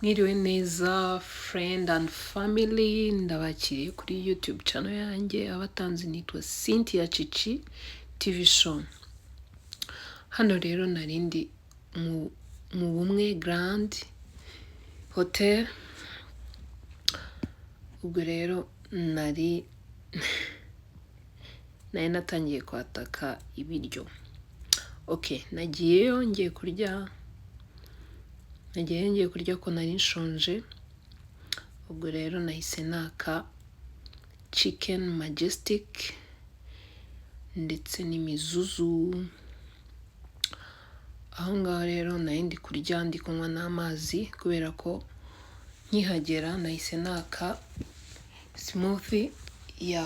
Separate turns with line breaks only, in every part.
Mwiriwe neza friend and family, ndabakiriye kuri YouTube channel yanjye. Abatanzi nitwa Cynthia Chichi TV show. Hano rero narindi mu Ubumwe Grande Hotel. Ubwo rero nari natangiye kwataka ibiryo. Okay, nagiyeyo ngiye kurya ko nari nshonje. Ubwo rero nahise naka chicken majestic ndetse n'imizuzu. Aho ngaho rero nari ndi kurya ndi kunywa n'amazi kubera ko nkihagera nahise naka smoothie ya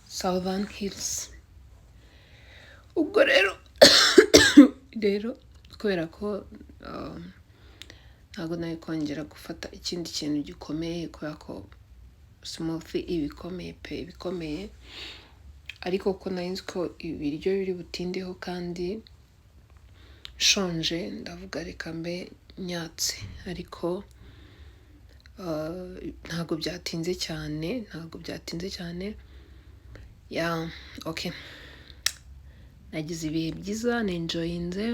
Southern Hills. Ubwo rero kubera ko ntabwo nari kongera gufata ikindi kintu gikomeye kubera ko smoothie ibikomeye ariko ko nari nzi ko ibiryo biri butindeho kandi shonje, ndavuga reka mbe nyatse. Ariko ntabwo byatinze cyane ya okay. Nagize ibihe byiza, nenjoyinze.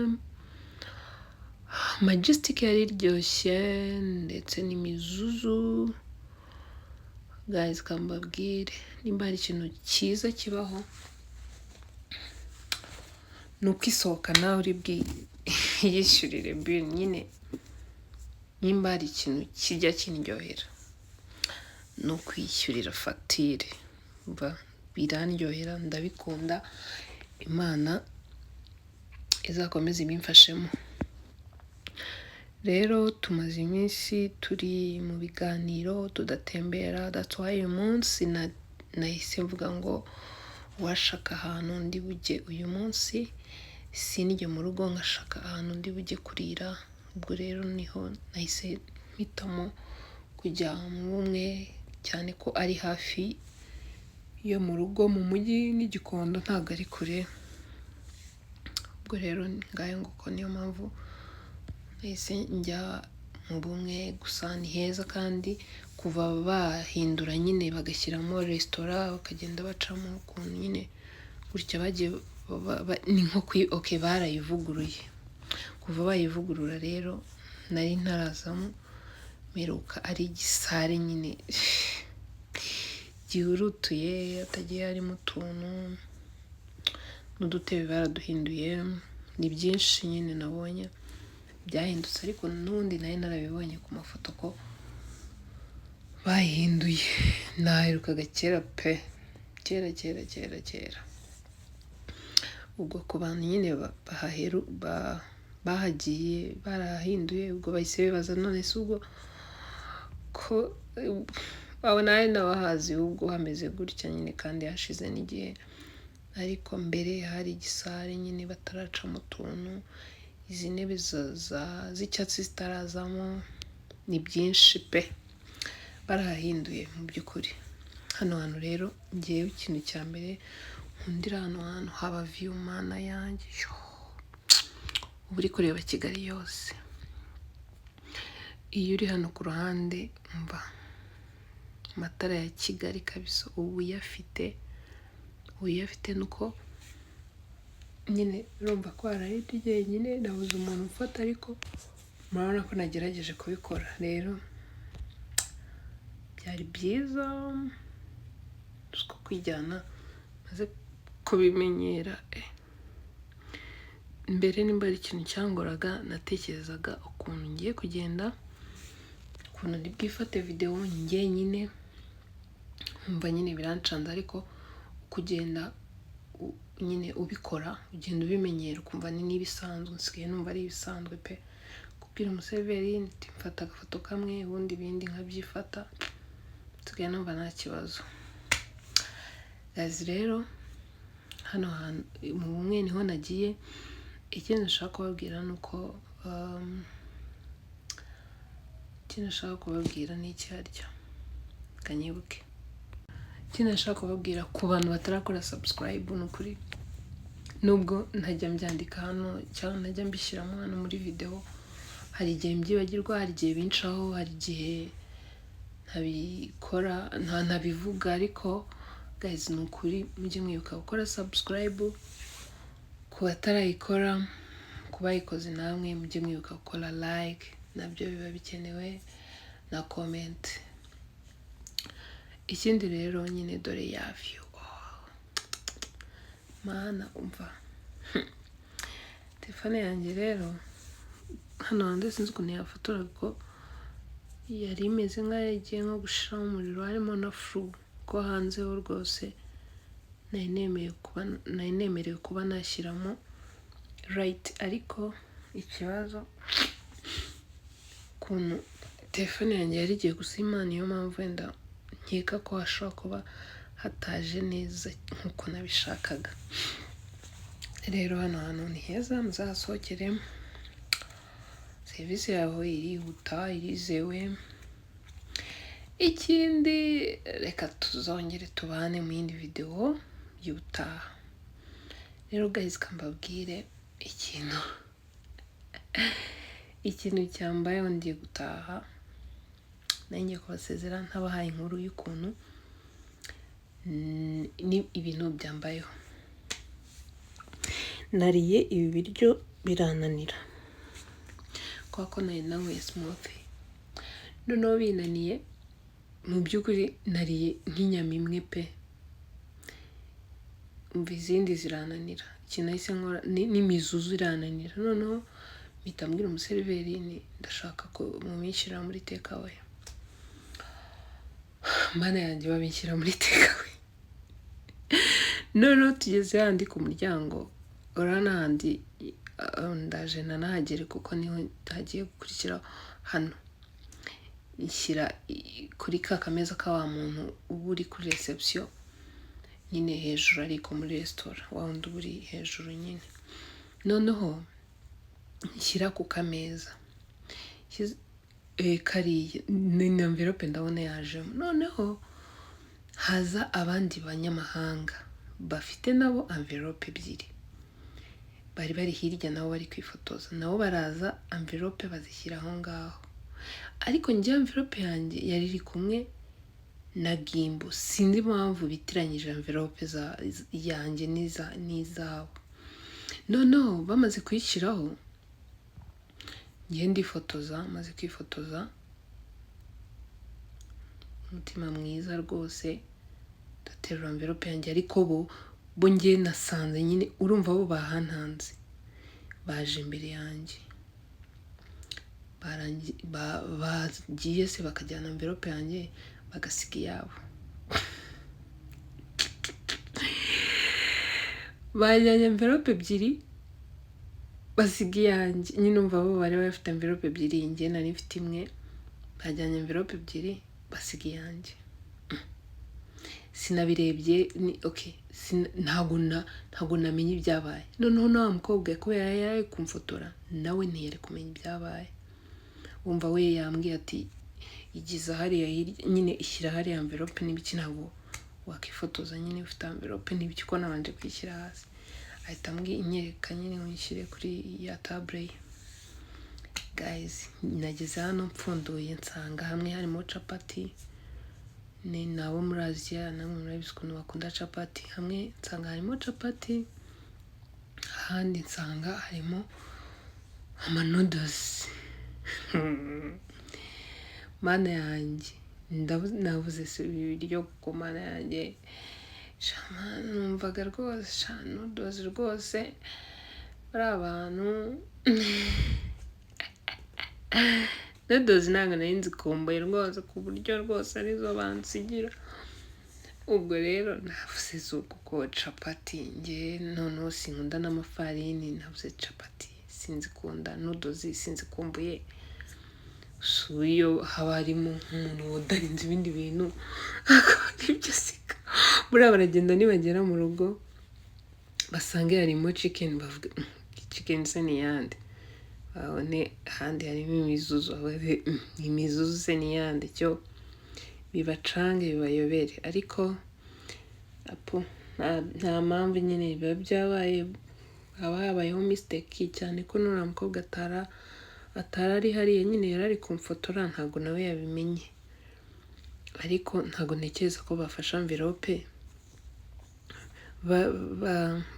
Majestic yari iryoshye ndetse n'imizuzu. Guys, kambabwire nimba hari ikintu cyiza kibaho nuko isohoka nawe uri bwiyishyurire bill. Nyine nimba hari ikintu kijya kindyohera no kwishyurira facture, birandyohera, ndabikunda. Imana izakomeza ibimfashemo. Rero tumaze iminsi turi mu biganiro tudatembera. That's why uyu munsi nahise mvuga ngo washaka ahantu ndi bujye uyu munsi, sinjye mu rugo ngashaka ahantu ndi bujye kurira. Ubwo rero niho nahise mpitamo kujya mu Ubumwe, cyane ko ari hafi yo mu rugo mu mujyi n'Igikondo, ntabwo ari kure. Ubwo rero ngayo nguko niyo mpamvu nahise njya mu Ubumwe. Gusa ni heza kandi kuva bahindura nyine bagashyiramo restaurant bakagenda bacamo ukuntu nyine gutya bagiye ni nko okay, barayivuguruye. Kuva bayivugurura rero nari ntarazamo, meruka ari igisare nyine gihurutuye, atagiye harimo utuntu n'udutebe baraduhinduye. Ni byinshi nyine nabonye byahindutse, ariko n'ubundi nari narabibonye ku mafoto ko bahinduye. Naherukaga kera pe, kera. Ubwo ku bantu nyine bahagiye barahinduye, ubwo bahise bibaza none se ubwo ko babona ari n'abahazi ubwo hameze gutya nyine kandi hashize n'igihe. Ariko mbere hari igisare nyine bataracamo utuntu, izi ntebe z'icyatsi zitarazamo. Ni byinshi pe, barahahinduye mu by'ukuri. Hano hantu rero ngewe ikintu cya mbere nkundira hano hantu haba view, mana yanjye, uba uri kureba Kigali yose. Iyo uri hano ku ruhande umva amatara ya Kigali kabisa ubu uyafite nuko nyine urumva ko harahita nyine nabuze umuntu ufata, ariko murabona ko nagerageje kubikora. Rero byari byiza uko kwijyana maze kubimenyera. Mbere nimba ari ikintu cyangoraga, natekerezaga ukuntu ngiye kugenda, ukuntu ndi bwifate video njye nyine, umva nyine birancanza. Ariko kugenda nyine ubikora, ugenda ubimenyera ukumva ni n'ibisanzwe. Nsigaye numva ari ibisanzwe pe, kubwira umuseveri nti mfata agafoto kamwe ubundi ibindi nkabyifata, nsigaye numva nta kibazo. Guys, rero hano hantu mu Ubumwe niho nagiye. Ikintu nashaka kubabwira nuko ni icyarya kanyibuke. Ikintu nashaka kubabwira ku bantu batarakora subscribe, n'ukuri nubwo ntajya mbyandika hano cyangwa ntajya mbishyiramo hano muri video, hari igihe mbyibagirwa, hari igihe bincaho, hari igihe ntabikora ntabivuga, ariko guys ni ukuri mujye mwibuka gukora subscribe ku batarayikora, ku bayikoze namwe mujye mwibuka gukora like, nabyo biba bikenewe, na comment. Ikindi rero nyine dore ya view, mana umva telefone yanjye rero hano hanze sinzi ukuntu yafotora, ko yari imeze nk'aho yagiye nko gushiramo umuriro, harimo na flu ko hanze ho rwose nari nemerewe kuba nashyiramo right, ariko ikibazo kuntu telefone yanjye yari igiye gusima, niyo mpamvu wenda nkeka ko hashobora kuba hataje neza nkuko nabishakaga. Rero hano hantu ni heza, muzahasohokere, serivisi yaho irihuta, irizewe. Ikindi reka tuzongere tubane mu yindi video y'ubutaha. Rero guys kambabwire ikintu cyambayeho ngiye gutaha, nanjye kubasezera ntabahaye inkuru y'ukuntu ni ibintu byambayeho. Nariye ibi biryo birananira kwa ko nari nanyweye smoothie, noneho binaniye, mu by'ukuri nariye nk'inyama imwe pe, umva izindi zirananira, ikintu nahise nkora n'imizuzu irananira, noneho mpita mbwira umuseriveri ni ndashaka ko mumishyira muri takeaway. Mana yanjye babinshyira muri takeaway. Noneho tugeze handi ku muryango, urana handi ndaje nanahagere kuko niho hagiye gukurikira hano, ishyira kuri ka kameza ka wa muntu uba uri kuri reception nyine hejuru, ariko muri restaurant wa wundi uba uri hejuru nyine. Noneho nshyira ku kameza kariya ni envelope ndabona yajemo, noneho haza abandi banyamahanga bafite nabo envelope ebyiri, bari hirya nabo bari kwifotoza, nabo baraza envelope bazishyira aho ngaho, ariko njye envelope yanjye yari iri kumwe na gimbo, sinzi impamvu bitiranyije envelope yanjye n'izabo. Noneho bamaze kuyishyiraho, njye ndifotoza, maze kwifotoza umutima mwiza rwose, ndaterura envelope yanjye, ariko bo njye nasanze nyine, urumva bo bahantanze, baje imbere yanjye, bagiye se bakajyana envelope yanjye bagasiga iyabo. Bajyanye envelope ebyiri basiga iyanjye, nyine umva bo bari bafite envelope ebyiri, njye nari mfite imwe, bajyanye envelope ebyiri basiga iyanjye. Sinabirebye ntabwo namenye ibyabaye. Noneho na wa mukobwa kubera yari kumfotora, nawe ntiyari kumenya ibyabaye. Wumva we yambwiye ati igiza hariya hirya nyine, ishyira hariya envelope n'ibiki, ntabwo wakifotoza nyine ufite envelope n'ibiki, ko nabanje kwishyira hasi. Ahita inyereka nyine ngo nshyire kuri ya table. Guys nageze hano mpfunduye, nsanga hamwe harimo capati, ni nabo muri Asia, namwe murabizi ukuntu bakunda capati, hamwe nsanga harimo capati, ahandi nsanga harimo amanoodles. Mana yanjye navuze se ibiryo kuko mana yanjye numvaga rwose noodles rwose bari abantu noodles ntabwo nari nzikumbuye rwose, ku buryo rwose arizo bansigira. Ubwo rero navuze zuko ko capati, njye noneho sinkunda n'amafarini, navuze capati sinzikunda, noodles sinzikumbuye. Iyo haba harimo nk'umuntu udarinze ibindi bintu akaba ibyo sika, buriya baragenda nibagera mu rugo basange harimo chicken, bavuga chicken se ni yande, babone ahandi harimo imizuzu, imizuzu se ni yande, cyo bibacange bibayobere. Ariko nta mpamvu nyine biba byabaye, haba habayeho mistake, cyane ko nuriya mukobwa atarari hariya nyine yarari kumfotora ntabwo nawe yabimenye, ariko ntabwo ntekereza ko bafashe envelope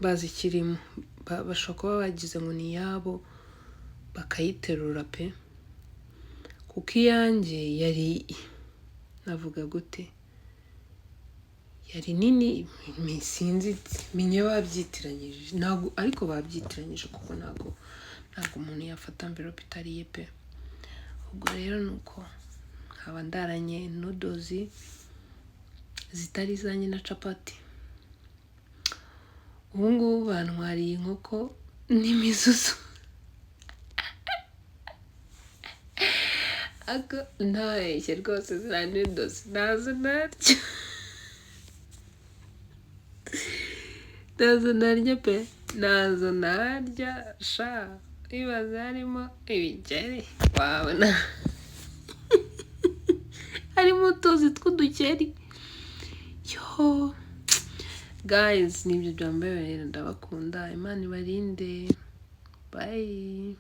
bazikirimo, bashobora kuba bagize ngo ni iyabo bakayiterura pe, kuko iyanjye yari navuga gute, yari nini, sinzi menye babyitiranyije, ntabwo ariko babyitiranyije kuko ntabwo umuntu yafata envelope itari ye pe. Ubwo rero nuko nkaba ndaranye noodles zitari izanjye na capati. Ubu ngubu bantwariye inkoko n'imizuzu. Ntabeshye rwose ziriya noodles ntazo narya. Ntazo narya pe, ntazo narya sha, ibaze harimo ibigeri wabona harimo utuzi tw'udukeri. Yo guys, nibyo byambaye, ndabakunda, Imana ibarinde, bye.